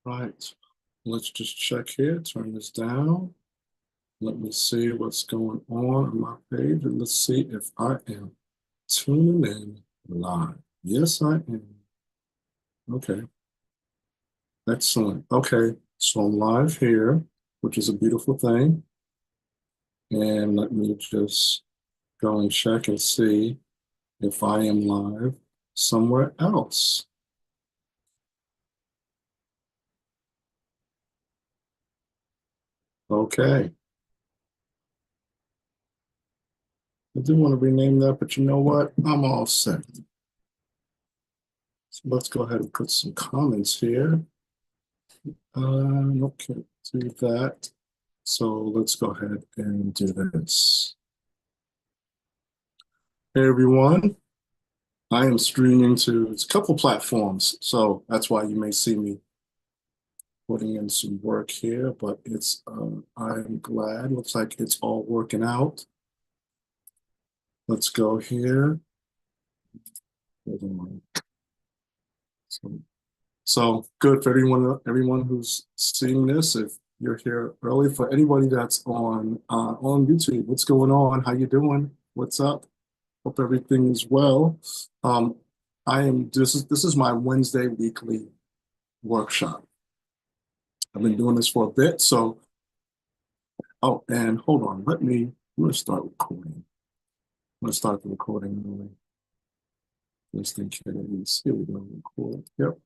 Right. Let's just check here. Turn this down. Let me see what's going on my page. And let's see if I am tuning in live. Yes, I am. Okay. Excellent. Okay. So I'm live here, which is a beautiful thing. And let me just go and check and see if I am live somewhere else. Okay. I do want to rename that, but you know what? I'm all set. So let's go ahead and put some comments here. Okay, do that. So let's go ahead and do this. Hey everyone, I am streaming to a couple platforms, so that's why you may see me putting in some work here, but I'm glad. Looks like it's all working out. Let's go here. Hold on. So good for everyone who's seeing this. If you're here early, for anybody that's on YouTube, what's going on? How you doing? What's up? Hope everything is well. Um, this is my Wednesday weekly workshop. I've been doing this for a bit, so and hold on, I'm gonna start recording. I'm gonna start the recording really. Just in case. Here we go, record. Yep.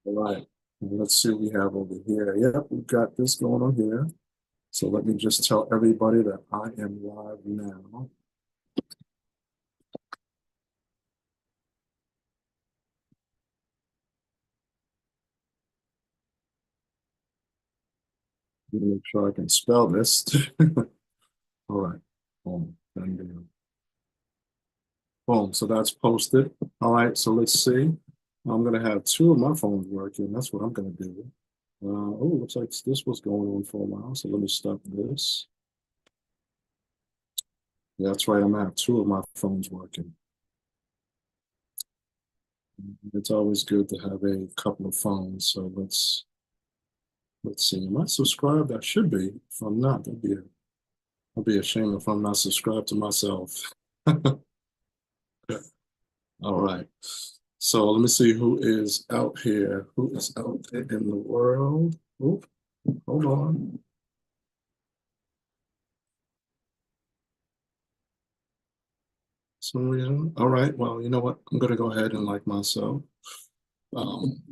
All right. Let's see what we have over here. Yep, we've got this going on here. So let me just tell everybody that I am live now. Make sure I can spell this. All right. Boom. Boom. So that's posted. All right. So let's see. I'm going to have two of my phones working. That's what I'm going to do. Oh, looks like this was going on for a while. So let me stop this. Yeah, that's right. I'm going to have two of my phones working. It's always good to have a couple of phones. So let's see. Am I subscribed? I should be. If I'm not, I'll be ashamed if I'm not subscribed to myself. All right. So let me see who is out here. Who is out there in the world? Oop, hold on. Some reason. All right. Well, you know what? I'm gonna go ahead and like myself. Um,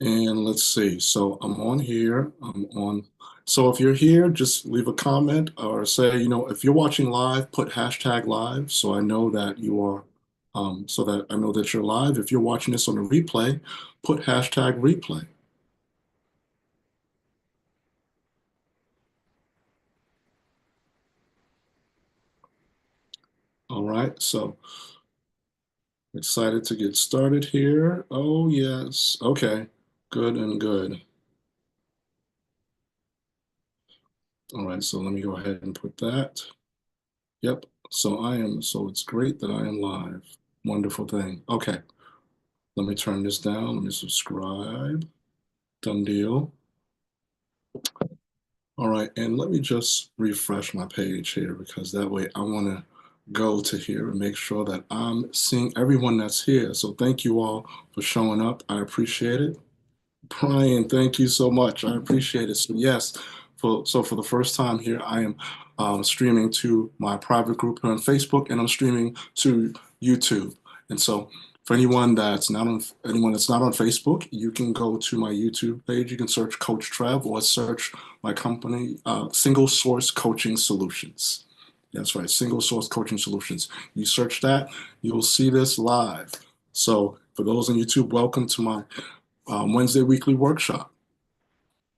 and let's see. So I'm on here. I'm on. So if you're here, just leave a comment or say, if you're watching live, put hashtag live so I know that you are, so that I know that you're live. If you're watching this on a replay, put hashtag replay. All right. So excited to get started here. Oh, yes. Okay. Good and good. All right. So let me go ahead and put that. Yep. So it's great that I am live. Wonderful thing. Okay. Let me turn this down. Let me subscribe. Done deal. All right. And let me just refresh my page here because that way I want to go to here and make sure that I'm seeing everyone that's here. So thank you all for showing up. I appreciate it. Brian, thank you so much. I appreciate it. So yes, for the first time here, I am streaming to my private group here on Facebook, and I'm streaming to YouTube. And so for anyone that's not on Facebook, you can go to my YouTube page. You can search Coach Trev or search my company, Single Source Coaching Solutions. That's right, Single Source Coaching Solutions. You search that, you'll see this live. So for those on YouTube, welcome to my Wednesday weekly workshop.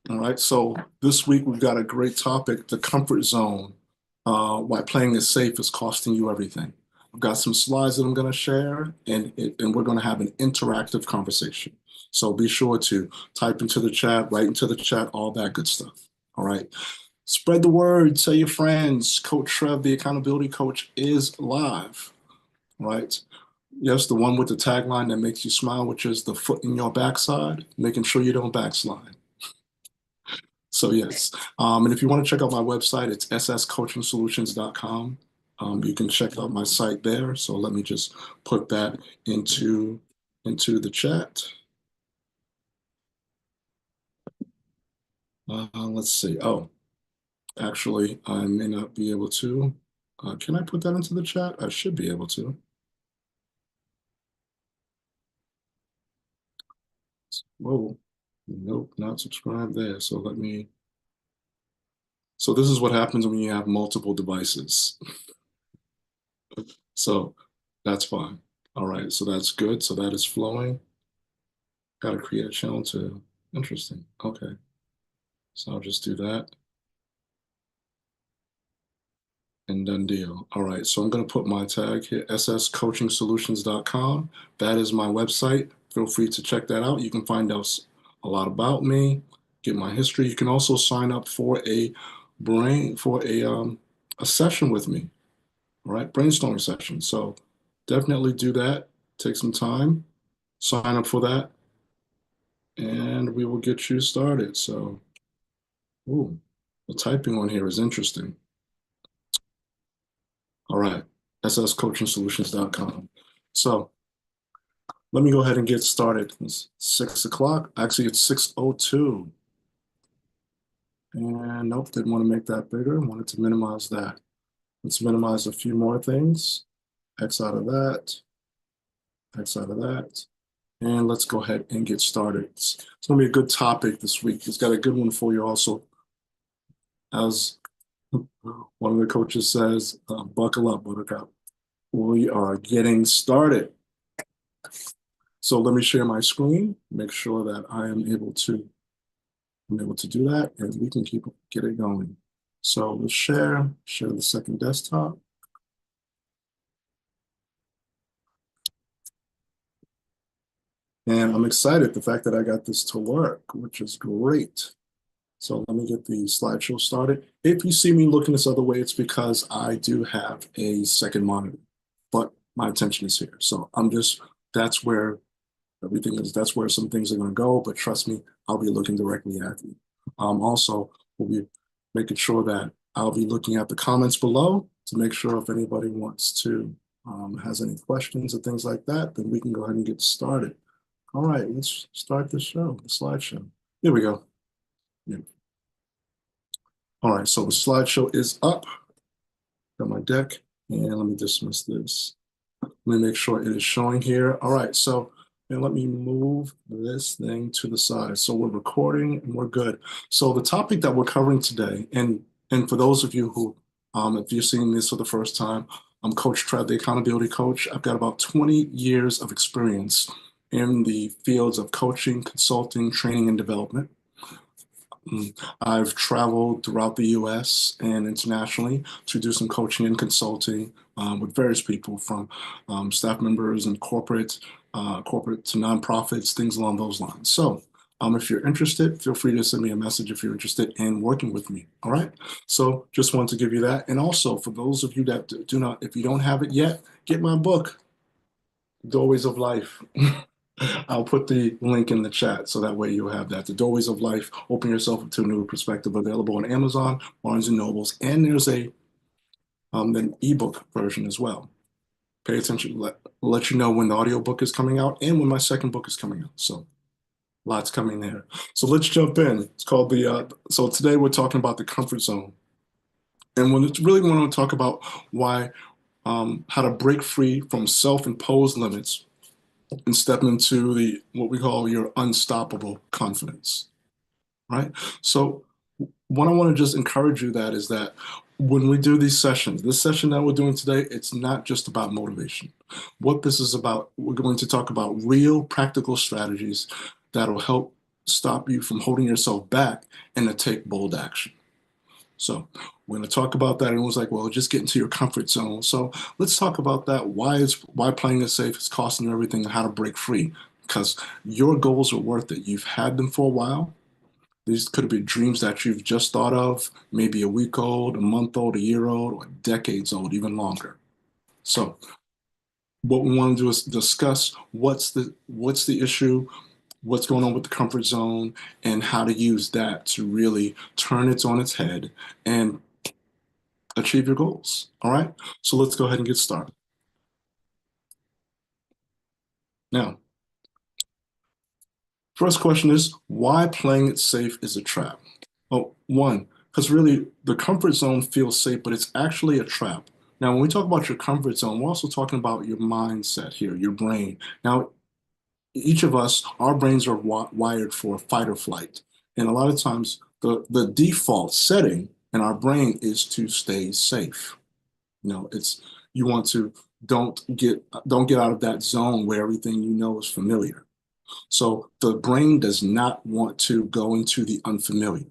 All right, so this week we've got a great topic, the comfort zone, why playing it safe is costing you everything. I've got some slides that I'm going to share, and we're going to have an interactive conversation. So be sure to type into the chat, write into the chat, all that good stuff. All right. Spread the word, tell your friends. Coach Trev, the accountability coach, is live. Right. Yes, the one with the tagline that makes you smile, which is the foot in your backside, making sure you don't backslide. So yes, and if you want to check out my website, it's sscoachingsolutions.com. You can check out my site there. So let me just put that into the chat. Let's see. Oh, actually, I may not be able to. Can I put that into the chat? I should be able to. Whoa, nope, not subscribed there. So let me. So this is what happens when you have multiple devices. So that's fine. All right, so that's good. So that is flowing. Got to create a channel too. Interesting. Okay, so I'll just do that and done deal. All right, so I'm going to put my tag here, sscoachingsolutions.com. That is my website. Feel free to check that out. You can find out a lot about me, get my history. You can also sign up for a session with me. All right, brainstorming session. So definitely do that. Take some time, sign up for that, and we will get you started. So, ooh, the typing on here is interesting. All right, sscoachingsolutions.com. So let me go ahead and get started. It's 6 o'clock. Actually, it's 6:02. And nope, didn't want to make that bigger. Wanted to minimize that. Let's minimize a few more things. X out of that, X out of that. And let's go ahead and get started. It's going to be a good topic this week. It's got a good one for you also. As one of the coaches says, buckle up, Buttercup. We are getting started. So let me share my screen, make sure that I'm able to do that, and we can get it going. So let's share the second desktop. And I'm excited the fact that I got this to work, which is great. So let me get the slideshow started. If you see me looking this other way, it's because I do have a second monitor, but my attention is here. So that's where everything is. That's where some things are going to go. But trust me, I'll be looking directly at you. Also, we'll be making sure that I'll be looking at the comments below to make sure if anybody has any questions or things like that, then we can go ahead and get started. All right, let's start the show, the slideshow. Here we go. Yeah. All right, so the slideshow is up. Got my deck, and let me dismiss this. Let me make sure it is showing here. All right, so and let me move this thing to the side. So we're recording and we're good. So the topic that we're covering today, and for those of you who, if you're seeing this for the first time, I'm Coach Trev, the accountability coach. I've got about 20 years of experience in the fields of coaching, consulting, training, and development. I've traveled throughout the US and internationally to do some coaching and consulting with various people from staff members and corporate to nonprofits, things along those lines. So if you're interested, feel free to send me a message if you're interested in working with me. All right. So just wanted to give you that. And also for those of you that do not, if you don't have it yet, get my book, Doorways of Life. I'll put the link in the chat so that way you'll have that. The Doorways of Life, Open Yourself to a New Perspective, available on Amazon, Barnes and Nobles, and there's an ebook version as well. Pay attention, let you know when the audiobook is coming out and when my second book is coming out. So lots coming there. So let's jump in. It's called so today we're talking about the comfort zone. And when it's really want to talk about how to break free from self-imposed limits and step into what we call your unstoppable confidence, right? So what I want to just encourage you that is that when we do these sessions, this session that we're doing today, it's not just about motivation. What this is about, we're going to talk about real practical strategies that'll help stop you from holding yourself back and to take bold action. So we're going to talk about that. And it was like, well, just get into your comfort zone. So let's talk about that. Why playing it safe is costing you everything and how to break free. Because your goals are worth it. You've had them for a while. These could be dreams that you've just thought of, maybe a week old, a month old, a year old, or decades old, even longer. So What we want to do is discuss what's the issue, what's going on with the comfort zone, and how to use that to really turn it on its head and achieve your goals. All right. So let's go ahead and get started. Now, first question is why playing it safe is a trap? Well, one, because really the comfort zone feels safe, but it's actually a trap. Now, when we talk about your comfort zone, we're also talking about your mindset here, your brain. Now, each of us, our brains are wired for fight or flight. And a lot of times, the default setting in our brain is to stay safe. It's you want to don't get out of that zone where everything you know is familiar. So the brain does not want to go into the unfamiliar.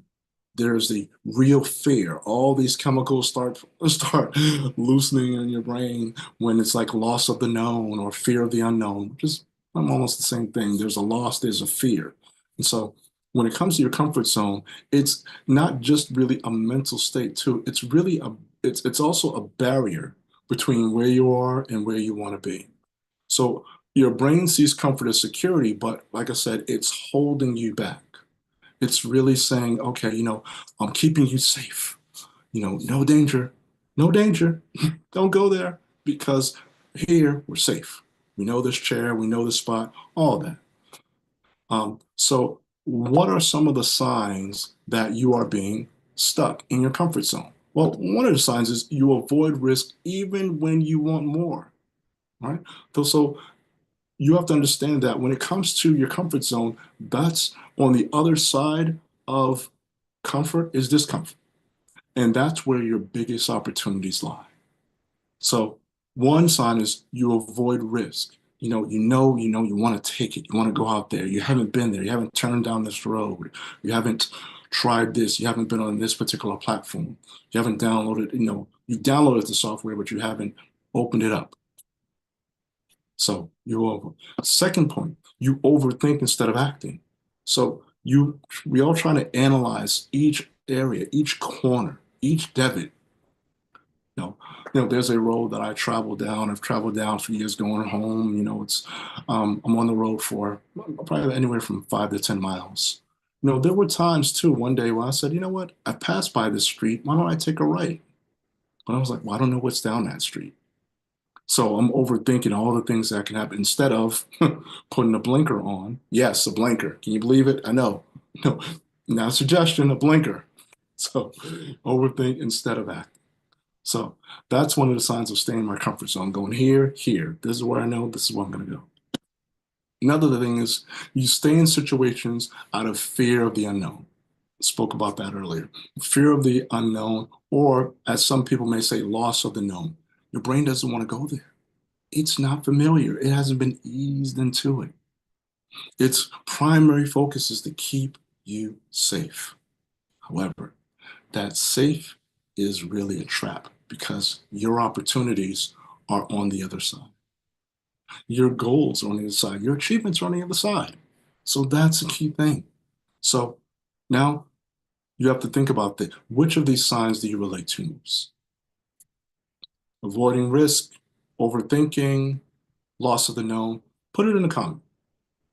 There's the real fear. All these chemicals start loosening in your brain when it's like loss of the known or fear of the unknown, which is almost the same thing. There's a loss, there's a fear. And so when it comes to your comfort zone, it's not just really a mental state too. It's also a barrier between where you are and where you want to be. So your brain sees comfort as security, but like I said, it's holding you back. It's really saying, okay, I'm keeping you safe. No danger, no danger. Don't go there because here we're safe. We know this chair, we know this spot, all that. So what are some of the signs that you are being stuck in your comfort zone? Well, one of the signs is you avoid risk even when you want more, right? So you have to understand that when it comes to your comfort zone, that's on the other side of comfort is discomfort. And that's where your biggest opportunities lie. So one sign is you avoid risk. You want to take it. You want to go out there. You haven't been there. You haven't turned down this road. You haven't tried this. You haven't been on this particular platform. You haven't downloaded, you downloaded the software, but you haven't opened it up. So you over. Second point, you overthink instead of acting. So we all trying to analyze each area, each corner, each debit. You know, there's a road that I travel down. I've traveled down for years going home. I'm on the road for probably anywhere from 5 to 10 miles. There were times too, one day where I said, you know what? I passed by this street. Why don't I take a right? But I was like, well, I don't know what's down that street. So I'm overthinking all the things that can happen instead of putting a blinker on. Yes, a blinker. Can you believe it? I know. No, not a suggestion, a blinker. So overthink instead of act. So that's one of the signs of staying in my comfort zone, going here, here. This is where I know, this is where I'm going to go. Another thing is you stay in situations out of fear of the unknown. Spoke about that earlier. Fear of the unknown, or as some people may say, loss of the known. Your brain doesn't want to go there. It's not familiar. It hasn't been eased into it. Its primary focus is to keep you safe. However, that safe is really a trap because your opportunities are on the other side. Your goals are on the other side. Your achievements are on the other side. So that's a key thing. So now you have to think about that. Which of these signs do you relate to most? Avoiding risk, overthinking, loss of the known. Put it in a comment.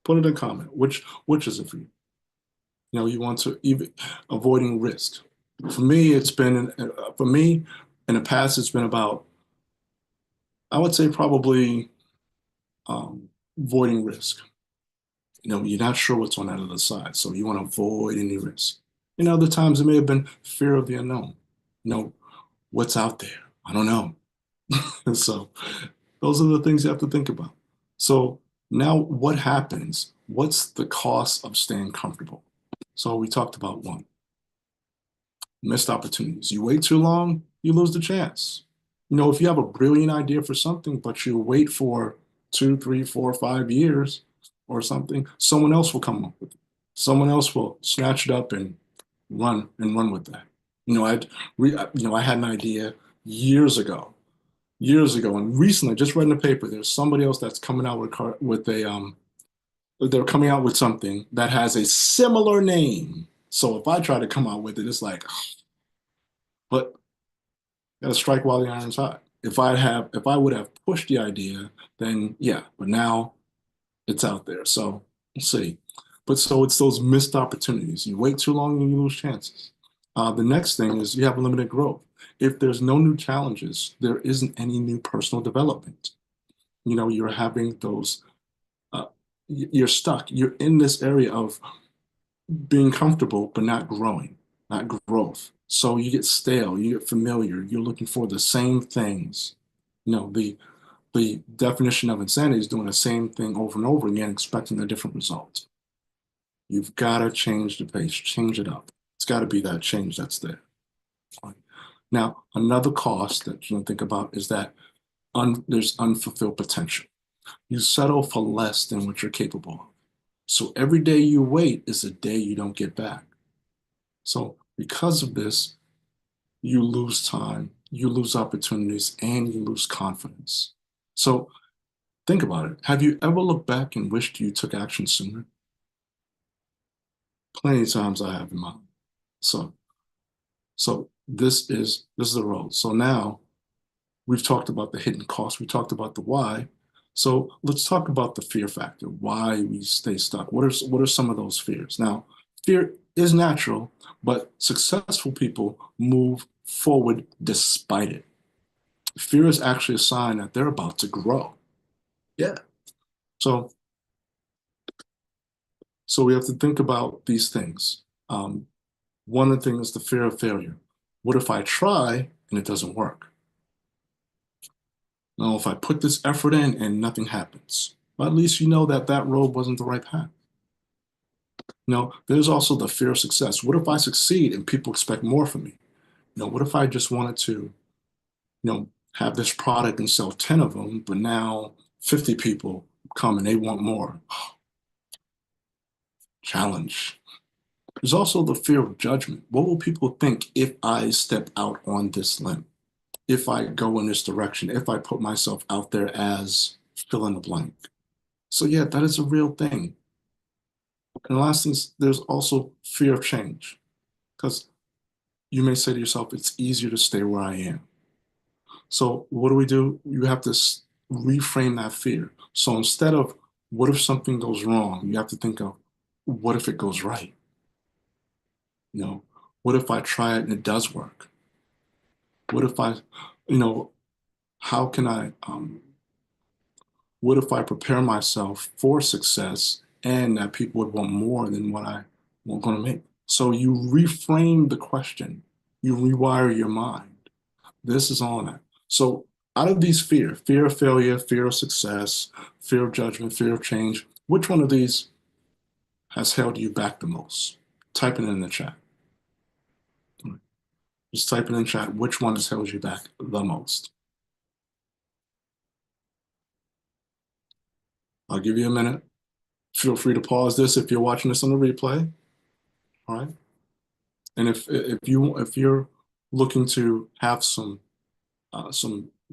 Put it in a comment. Which is it for you? You want to even avoiding risk. For me, in the past, it's been about, I would say probably avoiding risk. You're not sure what's on that other side, so you want to avoid any risk. Other times it may have been fear of the unknown. What's out there? I don't know. And so those are the things you have to think about. So now what happens? What's the cost of staying comfortable? So we talked about one, missed opportunities. You wait too long, you lose the chance. If you have a brilliant idea for something, but you wait for 2, 3, 4, 5 years or something, someone else will come up with it. Someone else will snatch it up and run with that. I had an idea years ago, and recently, just read in the paper, there's somebody else that's coming out they're coming out with something that has a similar name. So if I try to come out with it, it's like, but gotta strike while the iron's hot. If I would have pushed the idea, then yeah, but now it's out there. So we'll see. But so it's those missed opportunities. You wait too long and you lose chances. The next thing is you have limited growth. If there's no new challenges, there isn't any new personal development. You're having those, uh, you're stuck. You're in this area of being comfortable, but not growing, not growth. So you get stale, you get familiar, you're looking for the same things. The definition of insanity is doing the same thing over and over again, expecting a different result. You've got to change the pace, change it up. It's got to be that change that's there. Now, another cost that you don't think about is that there's unfulfilled potential. You settle for less than what you're capable of. So every day you wait is a day you don't get back. So because of this, you lose time, you lose opportunities, and you lose confidence. So think about it. Have you ever looked back and wished you took action sooner? Plenty of times I have in mind. So, so this is the road. So now we've talked about the hidden cost. We talked about the why. So let's talk about the fear factor. Why we stay stuck. What are some of those fears? Now, fear is natural, but successful people move forward despite it. Fear is actually a sign that they're about to grow. Yeah. So so we have to think about these things. Um, One of the things is the fear of failure. What if I try and it doesn't work? No, if I put this effort in and nothing happens, well, at least you know that that road wasn't the right path. There's also the fear of success. What if I succeed and people expect more from me? What if I just wanted to, have this product and sell 10 of them, but now 50 people come and they want more? Challenge. There's also the fear of judgment. What will people think if I step out on this limb? If I go in this direction? If I put myself out there as fill in the blank? So yeah, that is a real thing. And the last thing is there's also fear of change. Because you may say to yourself, it's easier to stay where I am. So what do? You have to reframe that fear. So instead of what if something goes wrong, you have to think of what if it goes right? You know, what if I try it and it does work? What if you know, how can what if I prepare myself for success and that people would want more than what I'm going to make? So you reframe the question, you rewire your mind. This is all that. So out of these fear of failure, fear of success, fear of judgment, fear of change, which one of these has held you back the most? Type it in the chat. Just type it in chat. Which one has held you back the most? I'll give you a minute. Feel free to pause this if you're watching this on the replay. All right. And if you're looking to have some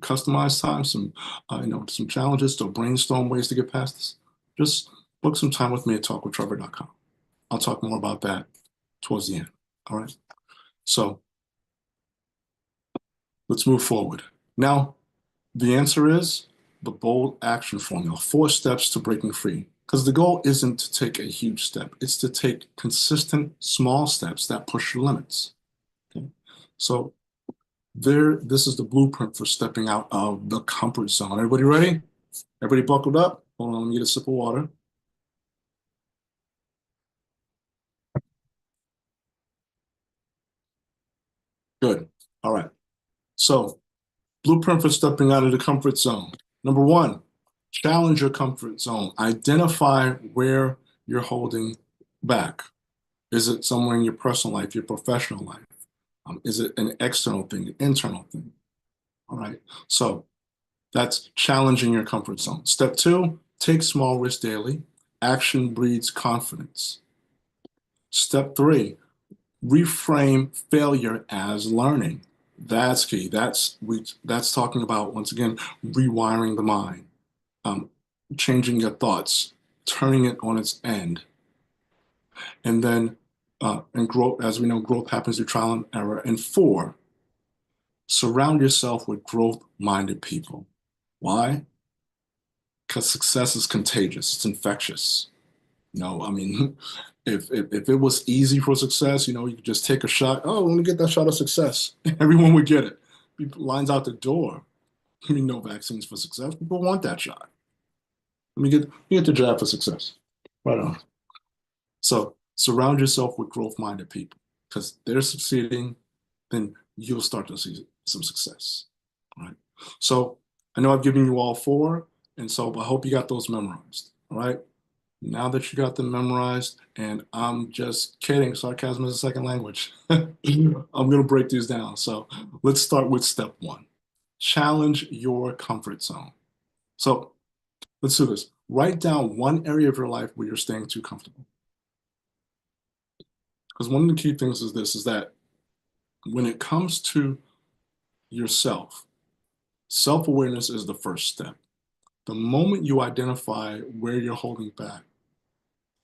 customized time, some challenges to brainstorm ways to get past this, just book some time with me at talkwithtrever.com. I'll talk more about that towards the end. All right. So let's move forward. Now, the answer is the bold action formula, 4 steps to breaking free. Because the goal isn't to take a huge step, it's to take consistent small steps that push your limits. Okay. So this is the blueprint for stepping out of the comfort zone. Everybody ready? Everybody buckled up? Hold on, let me get a sip of water. Good. All right. So, blueprint for stepping out of the comfort zone. Number one, challenge your comfort zone. Identify where you're holding back. Is it somewhere in your personal life, your professional life? Is it an external thing, an internal thing? All right. So that's challenging your comfort zone. Step two, take small risks daily. Action breeds confidence. Step three, reframe failure as learning. That's key. That's talking about, once again, rewiring the mind, um, changing your thoughts, turning it on its end. And then and growth, as we know, growth happens through trial and error. And four, Surround yourself with growth-minded people. Why? Because success is contagious. It's infectious. I mean, if it was easy for success, you could just take a shot. Oh, let me get that shot of success. Everyone would get it. People lines out the door. No vaccines for success. People want that shot. Let me get the jab for success. Right on. So surround yourself with growth-minded people because they're succeeding, then you'll start to see some success. All right. So I know I've given you all four, and so I hope you got those memorized. All right. Now that you got them memorized, and I'm just kidding, sarcasm is a second language. I'm going to break these down. So let's start with step one. Challenge your comfort zone. So let's do this. Write down one area of your life where you're staying too comfortable. Because one of the key things is this, is that when it comes to yourself, self-awareness is the first step. The moment you identify where you're holding back,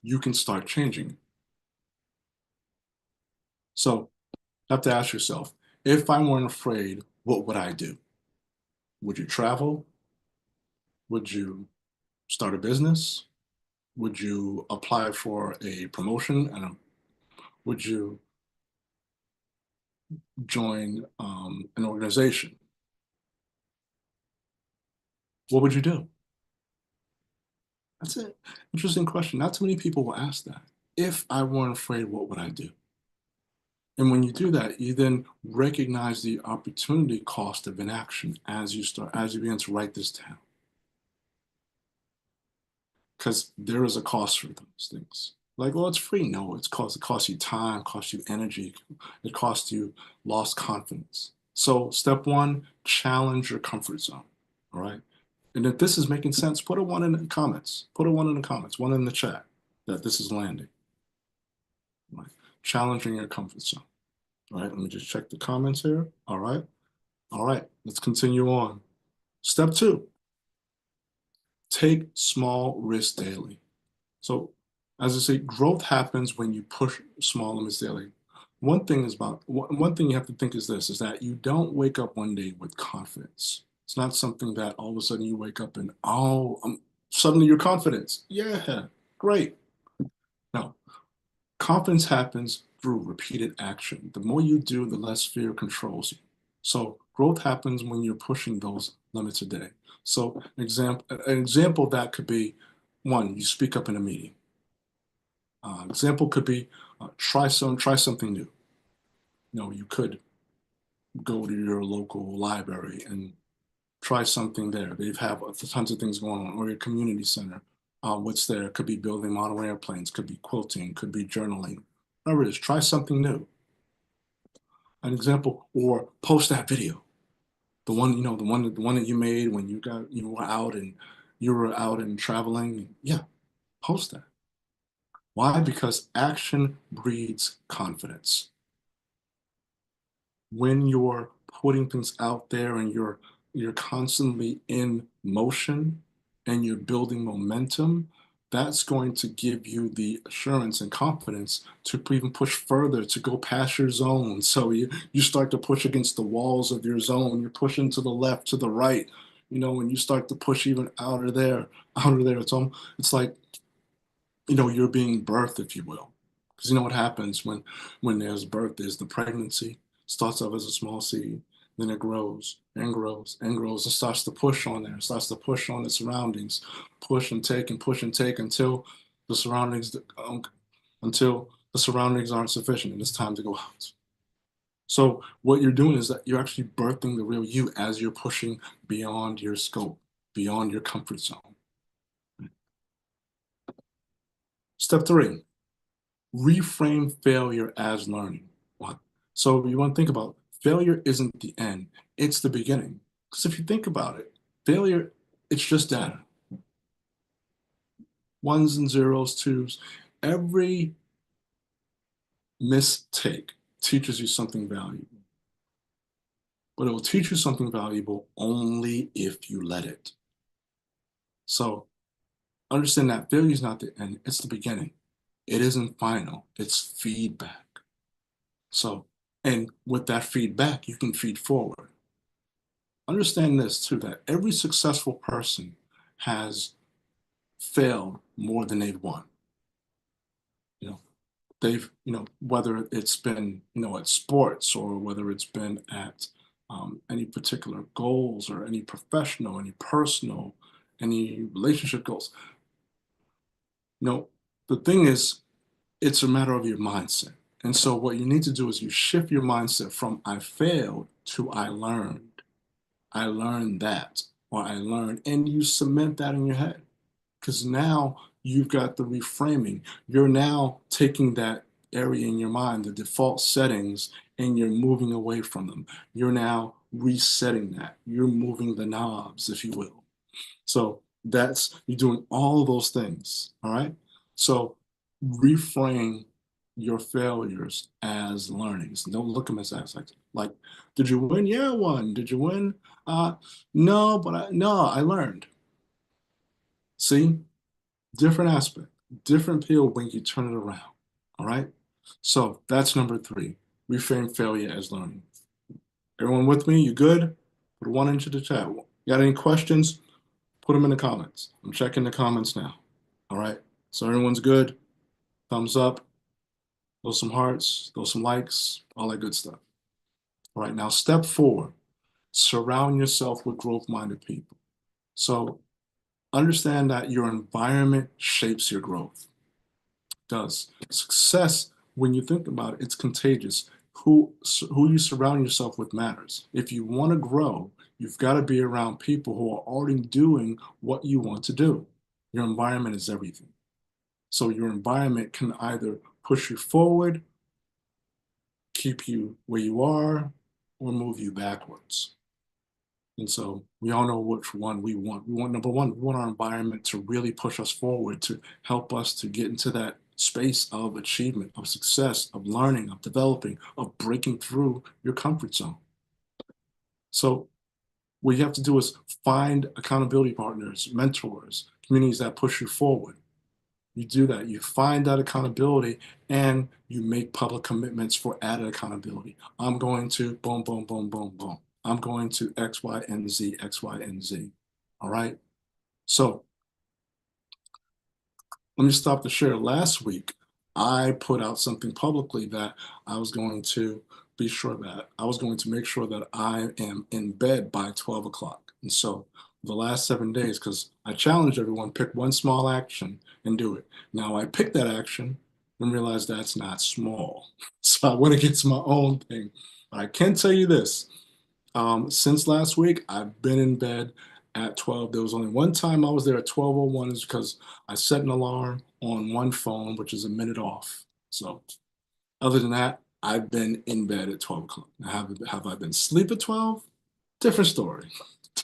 you can start changing it. So you have to ask yourself, if I weren't afraid, what would I do? Would you travel? Would you start a business? Would you apply for a promotion? And would you join an organization? What would you do? That's an interesting question. Not too many people will ask that. If I weren't afraid, what would I do? And when you do that, you then recognize the opportunity cost of inaction as you begin to write this down. Because there is a cost for those things. Like, well, it's free. No, it costs you time, costs you energy, it costs you lost confidence. So step one, challenge your comfort zone. All right. And if this is making sense, put a one in the comments. Put a one in the comments, one in the chat that this is landing. Right. Challenging your comfort zone. All right. Let me just check the comments here. All right. All right. Let's continue on. Step two, take small risks daily. So, as I say, growth happens when you push small limits daily. One thing you have to think is this: is that you don't wake up one day with confidence. It's not something that all of a sudden you wake up and suddenly you're confident. Yeah, great. No, confidence happens through repeated action. The more you do, the less fear controls you. So growth happens when you're pushing those limits a day. So an example that could be one, you speak up in a meeting. Example could be try something new. You could go to your local library and try something there. They have tons of things going on, or your community center. What's there? Could be building model airplanes, could be quilting, could be journaling. Whatever it is, try something new. An example, or post that video. The one that you made when you were out and traveling. Yeah, post that. Why? Because action breeds confidence. When you're putting things out there and you're constantly in motion and you're building momentum, that's going to give you the assurance and confidence to even push further, to go past your zone. So you start to push against the walls of your zone. You're pushing to the left, to the right, and you start to push even out of there. It's like you're being birthed, if you will. Because you know what happens when there's birth, there's the pregnancy, starts off as a small seed, then it grows and grows and grows and starts to push on there, starts to push on the surroundings, push and take the surroundings um, until the surroundings aren't sufficient and it's time to go out. So what you're doing is that you're actually birthing the real you as you're pushing beyond your scope, beyond your comfort zone. Step three, reframe failure as learning. What? So you want to think about failure isn't the end, it's the beginning. Because if you think about it, failure, it's just data. Ones and zeros, twos. Every mistake teaches you something valuable. But it will teach you something valuable only if you let it. So understand that failure is not the end, it's the beginning. It isn't final, it's feedback. So, and with that feedback, you can feed forward. understand this too, that every successful person has failed more than they've won. You know, they've, whether it's been, at sports or whether it's been at any particular goals or any professional, any personal, any relationship goals. The thing is, it's a matter of your mindset. And so what you need to do is you shift your mindset from I failed to I learned. I learned that, or I learned, and you cement that in your head. Because now you've got the reframing. You're now taking that area in your mind, the default settings, and you're moving away from them. You're now resetting that. You're moving the knobs, if you will. So that's, you're doing all of those things. All right. So reframe your failures as learnings. Don't look at them as like, did you win? Yeah, I won. Did you win? Uh, no, but I learned. See, different aspect, different pill when you turn it around. All right. So that's number three. Reframe failure as learning. Everyone with me? You good? Put one into the chat. Got any questions? Put them in the comments. I'm checking the comments now. All right. So everyone's good. Thumbs up. Throw some hearts. Throw some likes. All that good stuff. All right. Now, step four, surround yourself with growth-minded people. So understand that your environment shapes your growth. Does. Success, when you think about it, it's contagious. Who you surround yourself with matters. If you want to grow, you've got to be around people who are already doing what you want to do. Your environment is everything. So your environment can either push you forward, keep you where you are, or move you backwards. And so we all know which one we want. We want number one, we want our environment to really push us forward, to help us to get into that space of achievement, of success, of learning, of developing, of breaking through your comfort zone. So what you have to do is find accountability partners, mentors, communities that push you forward. You do that, you find that accountability, and you make public commitments for added accountability. I'm going to boom, boom, boom, boom, boom. I'm going to X, Y, and Z, X, Y, and Z. All right. So let me stop the share. Last week, I put out something publicly that I was going to be sure that I was going to make sure that I am in bed by 12 o'clock. And so the last 7 days, because I challenged everyone, pick one small action and do it. Now I picked that action and realized that's not small. So I went against my own thing. But I can tell you this, since last week, I've been in bed at 12. There was only one time I was there at 12:01 is because I set an alarm on one phone, which is a minute off. So other than that, I've been in bed at 12 o'clock. Now, have I been asleep at 12? Different story.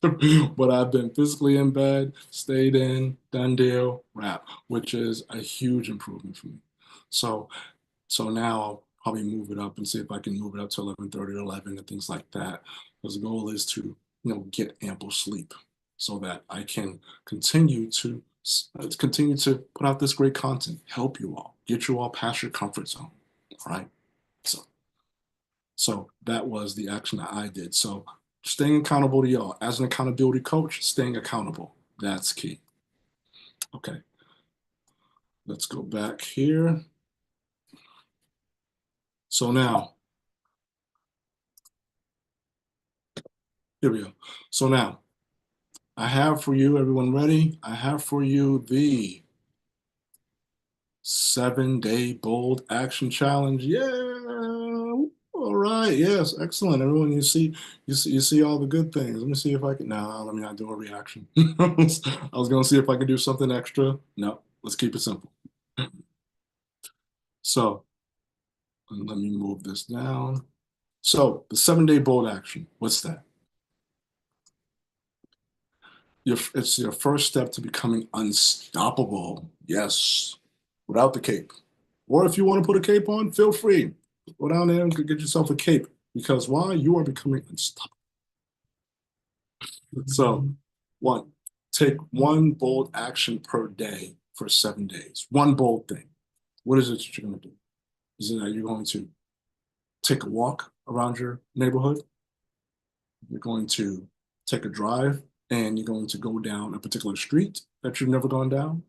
But I've been physically in bed, stayed in, done deal, wrap, which is a huge improvement for me. So so now I'll probably move it up and see if I can move it up to 11:30 or 11 and things like that. Because the goal is to, get ample sleep so that I can continue to put out this great content, help you all, get you all past your comfort zone. All right. So so that was the action that I did. So staying accountable to y'all. As an accountability coach, staying accountable. That's key. Okay. Let's go back here. So now, here we go. So now, I have for you, everyone ready? I have for you the 7-day bold action challenge. Yeah. All right. Yes. Excellent. Everyone, you see all the good things. Let me see if I can. No, let me not do a reaction. I was going to see if I could do something extra. No, let's keep it simple. So let me move this down. So the 7-day bold action, what's that? It's your first step to becoming unstoppable. Yes, without the cape. Or if you want to put a cape on, feel free. Go down there and get yourself a cape. Because why? You are becoming unstoppable. So, one, take one bold action per day for 7 days. One bold thing. What is it that you're going to do? Is it that you're going to take a walk around your neighborhood? You're going to take a drive and you're going to go down a particular street that you've never gone down?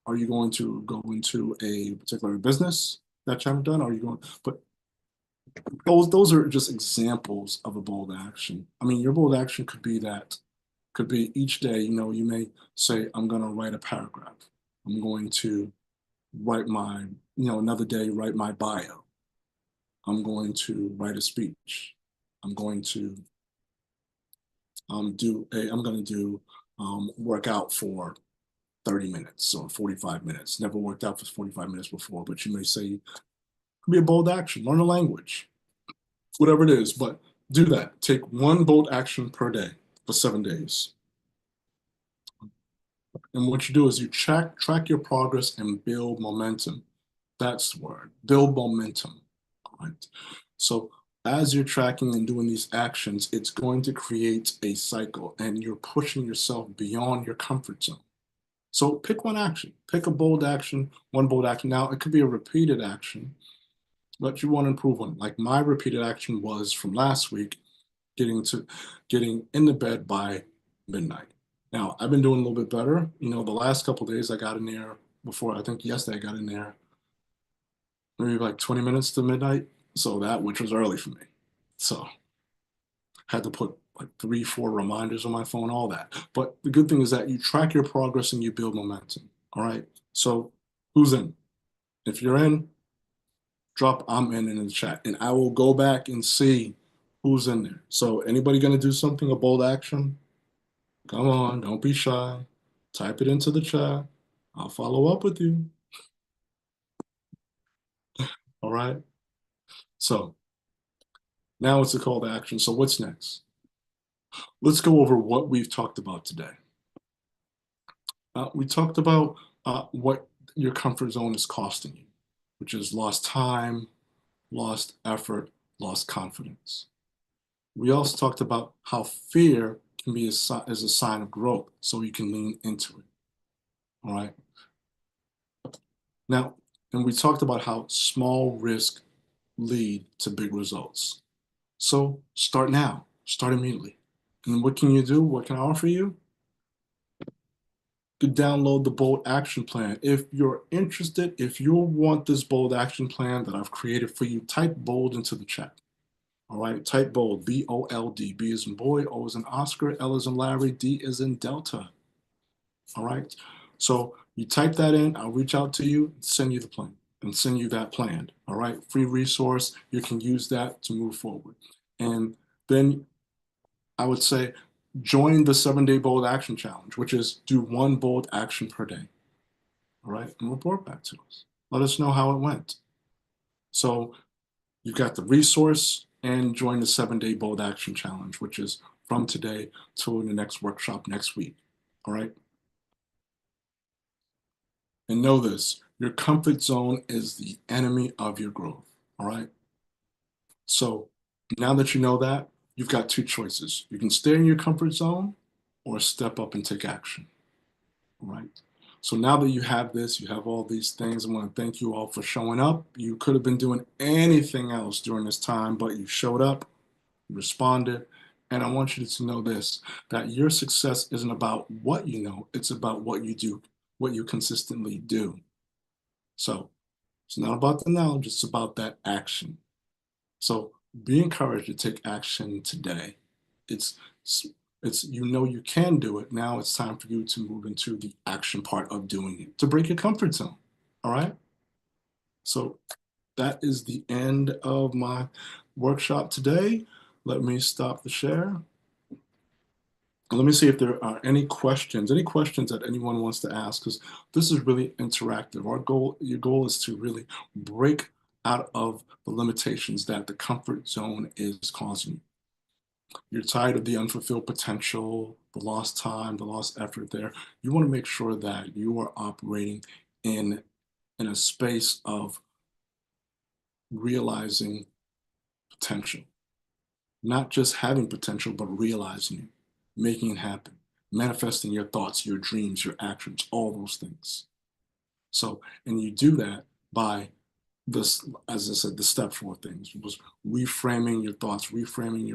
Are you going to go into a particular business that you haven't done? Are you going, but those are just examples of a bold action. I mean, your bold action could be that, could be each day, you may say, I'm going to write a paragraph. I'm going to write my, another day, write my bio. I'm going to write a speech. I'm going to I'm going to do work out for 30 minutes or 45 minutes. Never worked out for 45 minutes before, but you may say it could be a bold action, learn a language, whatever it is, but do that. Take one bold action per day for 7 days. And what you do is you track your progress and build momentum. That's the word, build momentum. All right. So as you're tracking and doing these actions, it's going to create a cycle and you're pushing yourself beyond your comfort zone. So pick one action, pick a bold action, one bold action. Now it could be a repeated action, but you want to improve on it. Like my repeated action was from last week, getting in the bed by midnight. Now I've been doing a little bit better. The last couple of days I got in there before, I think yesterday I got in there maybe like 20 minutes to midnight. So that, which was early for me. So had to put like 3, 4 reminders on my phone, all that. But the good thing is that you track your progress and you build momentum. All right. So who's in? If you're in, drop I'm in the chat and I will go back and see who's in there. So anybody going to do something, a bold action? Come on, don't be shy. Type it into the chat. I'll follow up with you. All right. So now it's a call to action. So what's next? Let's go over what we've talked about today. We talked about what your comfort zone is costing you, which is lost time, lost effort, lost confidence. We also talked about how fear can be as a sign of growth, so you can lean into it. All right. Now, and we talked about how small risk lead to big results. So start now, start immediately. And what can you do? What can I offer you? To download the bold action plan. If you're interested, if you want this bold action plan that I've created for you, type bold into the chat. All right, type bold, B-O-L-D. B as in boy, O as in Oscar, L as in Larry, D as in Delta. All right, so you type that in, I'll reach out to you, send you the plan, and send you that plan. All right, free resource, you can use that to move forward. And then I would say join the 7-day bold action challenge, which is do one bold action per day. All right, and report back to us. Let us know how it went. So you've got the resource and join the 7-day bold action challenge, which is from today to the next workshop next week. All right. And know this, your comfort zone is the enemy of your growth. All right. So now that you know that, you've got two choices. You can stay in your comfort zone or step up and take action. All right. So now that you have this, you have all these things. I want to thank you all for showing up. You could have been doing anything else during this time, but you showed up, you responded. And I want you to know this, that your success isn't about what you know, it's about what you do, what you consistently do. So it's not about the knowledge, it's about that action. So be encouraged to take action today. It's you can do it. Now it's time for you to move into the action part of doing it, to break your comfort zone. All right. So that is the end of my workshop today. Let me stop the share. Let me see if there are any questions that anyone wants to ask, because this is really interactive. Your goal is to really break out of the limitations that the comfort zone is causing you. You're tired of the unfulfilled potential, the lost time, the lost effort there. You want to make sure that you are operating in a space of realizing potential, not just having potential, but realizing it, making it happen, manifesting your thoughts, your dreams, your actions, all those things. So, and you do that by this, as I said, the step 4 things was reframing your thoughts, reframing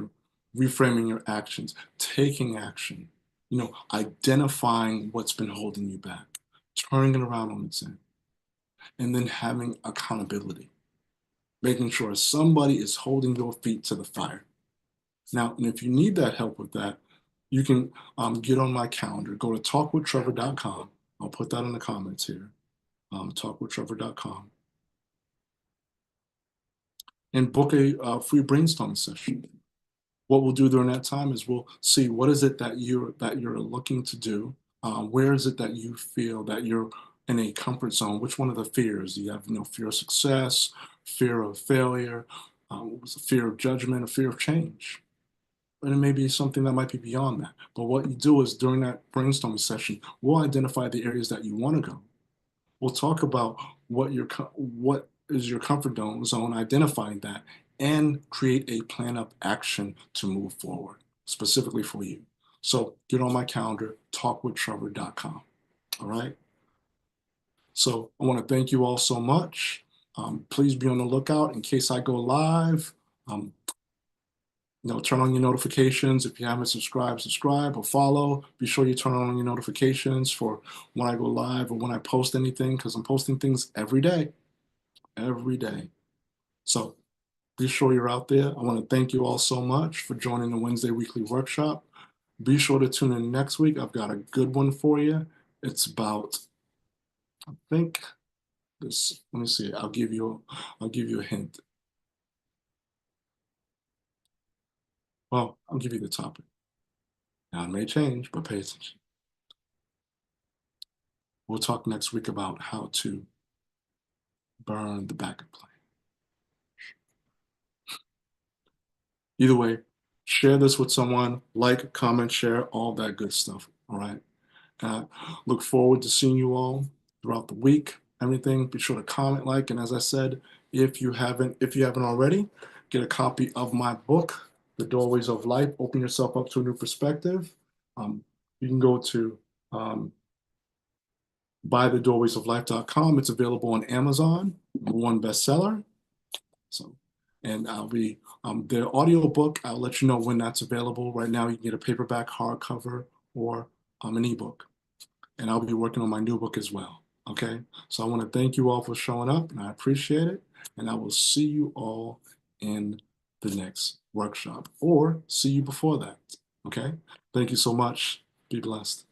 reframing your actions, taking action, identifying what's been holding you back, turning it around on its end, and then having accountability, making sure somebody is holding your feet to the fire. Now, and if you need that help with that, you can get on my calendar. Go to talkwithtrevor.com. I'll put that in the comments here. Talkwithtrevor.com, and book a free brainstorming session. What we'll do during that time is we'll see what is it that you're looking to do. Where is it that you feel that you're in a comfort zone? Which one of the fears? Do you have, fear of success, fear of failure, fear of judgment, or fear of change? And it may be something that might be beyond that. But what you do is during that brainstorming session, we'll identify the areas that you want to go. We'll talk about what is your comfort zone, identifying that, and create a plan of action to move forward, specifically for you. So get on my calendar, talkwithtrevor.com. All right. So I want to thank you all so much. Please be on the lookout in case I go live. Um, turn on your notifications. If you haven't subscribe or follow. Be sure you turn on your notifications for when I go live or when I post anything, because I'm posting things every day, every day. So be sure you're out there. I want to thank you all so much for joining the Wednesday weekly workshop. Be sure to tune in next week. I've got a good one for you. It's about, I think this, let me see. I'll give you a hint. Well, I'll give you the topic. Now it may change, but pay attention. We'll talk next week about how to burn the backup plan. Either way, share this with someone, like, comment, share, all that good stuff. All right. Look forward to seeing you all throughout the week. Everything, be sure to comment, like, and as I said, if you haven't already, get a copy of my book, The Doorways of Life. Open yourself up to a new perspective. Um, you can go to buythedoorwaysoflife.com. It's available on Amazon, #1 bestseller. So, and I'll be the audio book. I'll let you know when that's available. Right now, you can get a paperback, hardcover, or an ebook. And I'll be working on my new book as well. Okay. So I want to thank you all for showing up, and I appreciate it. And I will see you all in the next workshop, or see you before that. Okay. Thank you so much. Be blessed.